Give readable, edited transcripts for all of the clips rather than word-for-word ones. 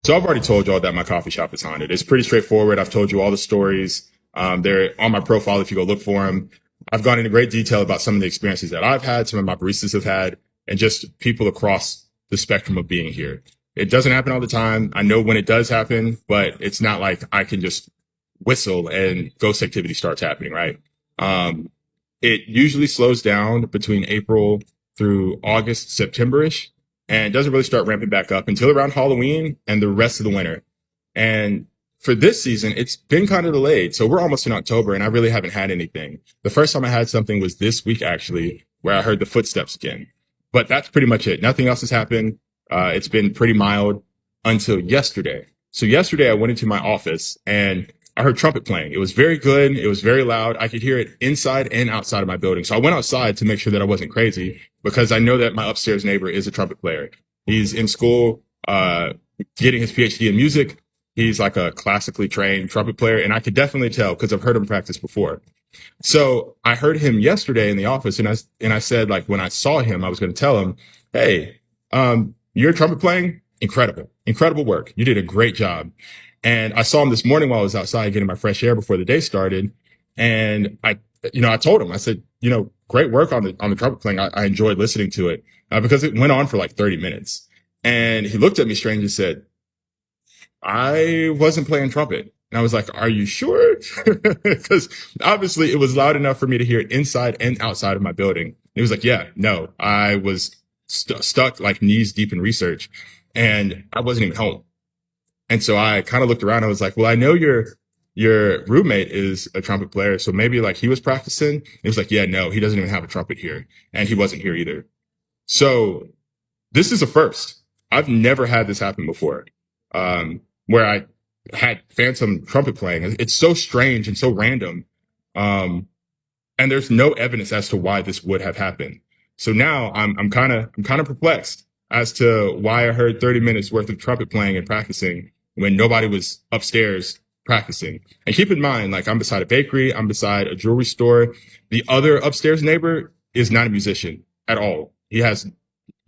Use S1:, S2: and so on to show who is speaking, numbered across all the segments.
S1: So I've already told y'all that my coffee shop is haunted. It's pretty straightforward. I've told you all the stories. They're on my profile if you go look for them. I've gone into great detail about some of the experiences that I've had, some of my baristas have had, and just people across the spectrum of being here. It doesn't happen all the time. I know when it does happen, but it's not like I can just whistle and ghost activity starts happening, right? Um, it usually slows down between April through August, September-ish, and doesn't really start ramping back up until around Halloween and the rest of the winter. And for this season, it's been kind of delayed. So we're almost in October and I really haven't had anything. The first time I had something was this week, actually, where I heard the footsteps again. But that's pretty much it. Nothing else has happened. It's been pretty mild until yesterday. So yesterday I went into my office and I heard trumpet playing. It was very good. It was very loud. I could hear it inside and outside of my building. So I went outside to make sure that I wasn't crazy because I know that my upstairs neighbor is a trumpet player. He's in school, getting his PhD in music. He's like a classically trained trumpet player. And I could definitely tell because I've heard him practice before. So I heard him yesterday in the office and I said, like, when I saw him, I was going to tell him, hey, you're trumpet playing? Incredible, incredible work. You did a great job. And I saw him this morning while I was outside getting my fresh air before the day started. And I told him, I said, great work on the trumpet playing. I enjoyed listening to it because it went on for like 30 minutes. And he looked at me strange and said, I wasn't playing trumpet. And I was like, are you sure? Because obviously it was loud enough for me to hear it inside and outside of my building. And he was like, yeah, no, I was stuck like knees deep in research and I wasn't even home. And so I kind of looked around. I was like, well, I know your roommate is a trumpet player. So maybe like he was practicing. He was like, yeah, no, he doesn't even have a trumpet here. And he wasn't here either. So this is a first. I've never had this happen before, where I had phantom trumpet playing. It's so strange and so random. And there's no evidence as to why this would have happened. So now I'm kind of perplexed as to why I heard 30 minutes worth of trumpet playing and practicing when nobody was upstairs practicing. And keep in mind, like, I'm beside a bakery, I'm beside a jewelry store. The other upstairs neighbor is not a musician at all. He has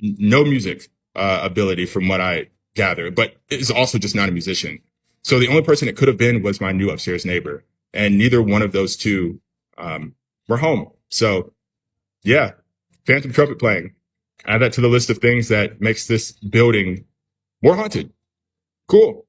S1: no music ability from what I gather, but is also just not a musician. So the only person it could have been was my new upstairs neighbor. And neither one of those two were home. So yeah, phantom trumpet playing. Add that to the list of things that makes this building more haunted. Cool.